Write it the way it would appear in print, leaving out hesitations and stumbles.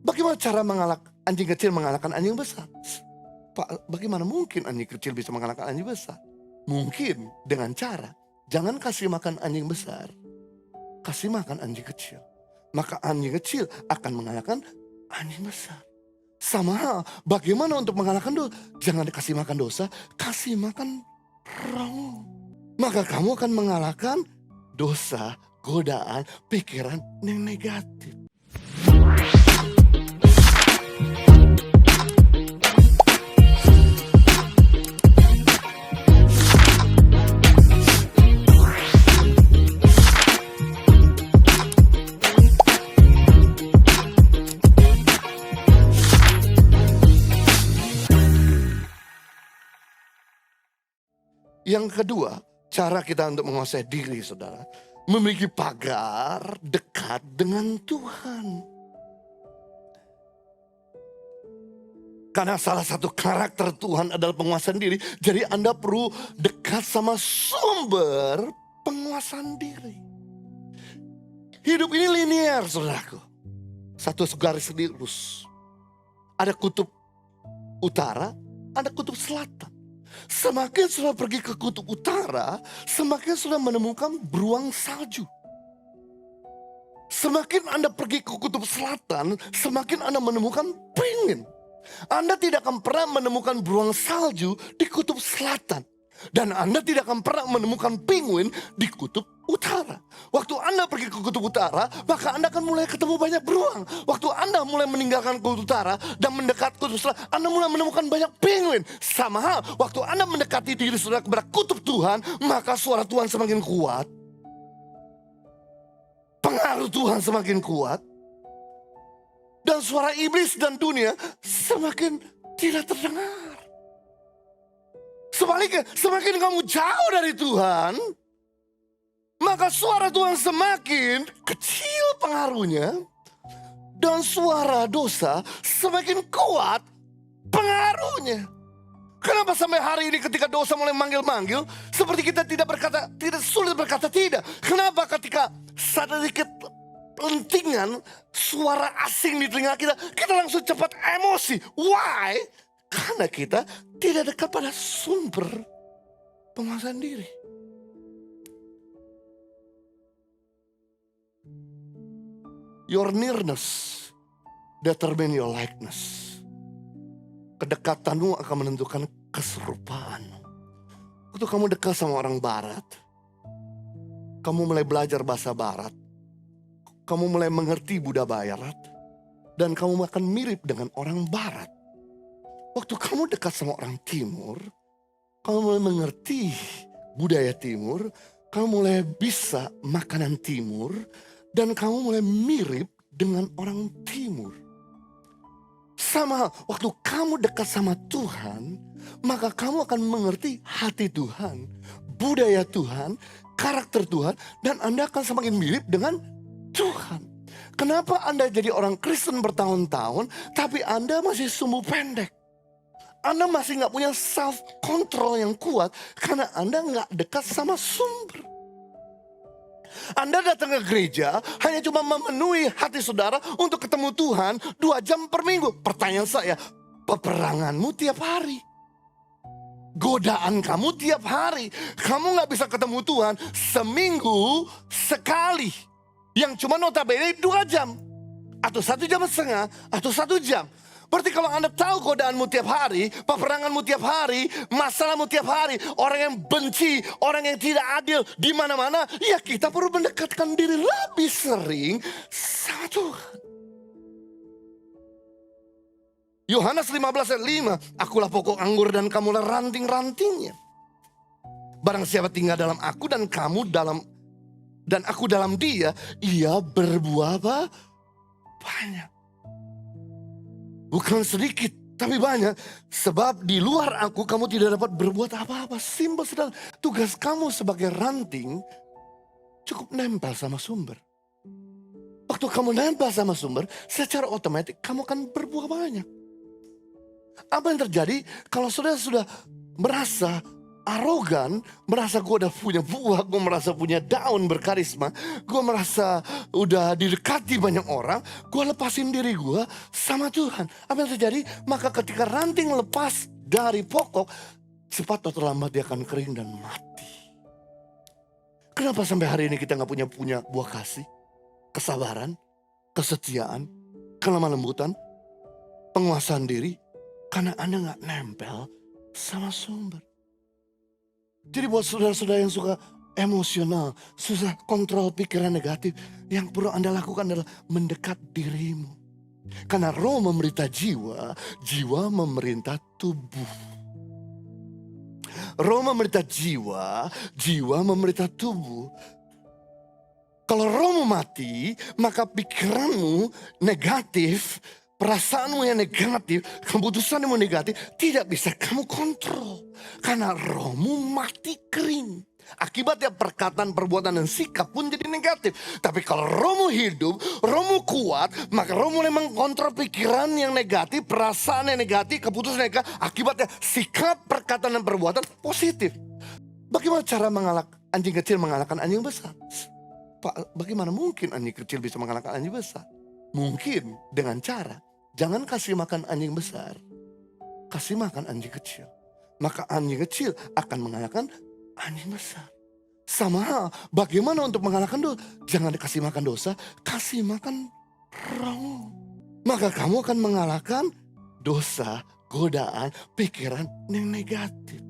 Bagaimana cara anjing kecil mengalahkan anjing besar? Pak, bagaimana mungkin anjing kecil bisa mengalahkan anjing besar? Mungkin dengan cara, jangan kasih makan anjing besar, kasih makan anjing kecil. Maka anjing kecil akan mengalahkan anjing besar. Sama hal, bagaimana untuk mengalahkan dosa? Jangan dikasih makan dosa, kasih makan roh. Maka kamu akan mengalahkan dosa, godaan, pikiran yang negatif. Yang kedua, cara kita untuk menguasai diri, saudara, memiliki pagar dekat dengan Tuhan. Karena salah satu karakter Tuhan adalah penguasaan diri, jadi Anda perlu dekat sama sumber penguasaan diri. Hidup ini linear, saudaraku. Satu garis lurus. Ada kutub utara, ada kutub selatan. Semakin sudah pergi ke kutub utara, semakin sudah menemukan beruang salju. Semakin Anda pergi ke kutub selatan, semakin Anda menemukan penguin. Anda tidak akan pernah menemukan beruang salju di kutub selatan. Dan Anda tidak akan pernah menemukan penguin di kutub utara. Waktu Anda pergi ke kutub utara, maka Anda akan mulai ketemu banyak beruang. Waktu Anda mulai meninggalkan kutub utara dan mendekat kutub selatan, Anda mulai menemukan banyak penguin. Sama hal, waktu Anda mendekati diri saudara kepada kutub Tuhan, maka suara Tuhan semakin kuat. Pengaruh Tuhan semakin kuat. Dan suara iblis dan dunia semakin tidak terdengar. Sebaliknya, semakin kamu jauh dari Tuhan, maka suara Tuhan semakin kecil pengaruhnya. Dan suara dosa semakin kuat pengaruhnya. Kenapa sampai hari ini ketika dosa mulai manggil-manggil, seperti kita tidak sulit berkata tidak. Kenapa ketika sedikit lentingan suara asing di telinga kita langsung cepat emosi. Why? Karena kita tidak dekat pada sumber penguasaan diri. Your nearness determine your likeness. Kedekatanmu akan menentukan keserupaan. Waktu kamu dekat sama orang barat, kamu mulai belajar bahasa barat, kamu mulai mengerti budaya barat, dan kamu akan mirip dengan orang barat. Waktu kamu dekat sama orang timur, kamu mulai mengerti budaya timur, kamu mulai bisa makanan timur, dan kamu mulai mirip dengan orang timur. Sama waktu kamu dekat sama Tuhan, maka kamu akan mengerti hati Tuhan, budaya Tuhan, karakter Tuhan, dan Anda akan semakin mirip dengan Tuhan. Kenapa Anda jadi orang Kristen bertahun-tahun, tapi Anda masih sumbu pendek? Anda masih gak punya self control yang kuat karena Anda gak dekat sama sumber. Anda datang ke gereja hanya cuma memenuhi hati saudara untuk ketemu Tuhan 2 jam per minggu. Pertanyaan saya, peperanganmu tiap hari. Godaan kamu tiap hari. Kamu gak bisa ketemu Tuhan seminggu sekali. Yang cuma notabene 2 jam. Atau 1 jam setengah, atau 1 jam. Berarti kalau Anda tahu godaanmu tiap hari, peperanganmu tiap hari, masalahmu tiap hari, orang yang benci, orang yang tidak adil di mana-mana, ya kita perlu mendekatkan diri lebih sering sama Tuhan. Yohanes 15 ayat 5, akulah pokok anggur dan kamulah ranting-rantingnya. Barang siapa tinggal dalam aku dan aku dalam dia, ia berbuah apa? Banyak. Bukan sedikit, tapi banyak. Sebab di luar aku kamu tidak dapat berbuat apa-apa. Simpel sedang. Tugas kamu sebagai ranting cukup nempel sama sumber. Waktu kamu nempel sama sumber, secara otomatis kamu akan berbuah banyak. Apa yang terjadi kalau saudara sudah merasa arogan, merasa gue udah punya buah, gue merasa punya daun berkarisma, gue merasa udah didekati banyak orang, gue lepasin diri gue sama Tuhan. Apa yang terjadi? Maka ketika ranting lepas dari pokok, cepat atau lambat dia akan kering dan mati. Kenapa sampai hari ini kita gak punya buah kasih, kesabaran, kesetiaan, kelemah lembutan, penguasaan diri? Karena Anda gak nempel sama sumber. Jadi buat saudara-saudara yang suka emosional, susah kontrol pikiran negatif, yang perlu Anda lakukan adalah mendekat dirimu. Karena roh memerintah jiwa, jiwa memerintah tubuh. Roh memerintah jiwa, jiwa memerintah tubuh. Kalau rohmu mati, maka pikiranmu negatif, perasaanmu yang negatif, keputusanmu negatif, tidak bisa kamu kontrol. Karena rohmu mati kering. Akibatnya perkataan, perbuatan, dan sikap pun jadi negatif. Tapi kalau rohmu hidup, rohmu kuat, maka rohmu memang kontrol pikiran yang negatif, perasaan yang negatif, keputusan yang negatif. Akibatnya sikap, perkataan, dan perbuatan positif. Bagaimana cara anjing kecil mengalahkan anjing besar? Pak, bagaimana mungkin anjing kecil bisa mengalahkan anjing besar? Mungkin dengan cara, jangan kasih makan anjing besar, kasih makan anjing kecil. Maka anjing kecil akan mengalahkan anjing besar. Sama hal, bagaimana untuk mengalahkan dosa? Jangan dikasih makan dosa, kasih makan roh. Maka kamu akan mengalahkan dosa, godaan, pikiran yang negatif.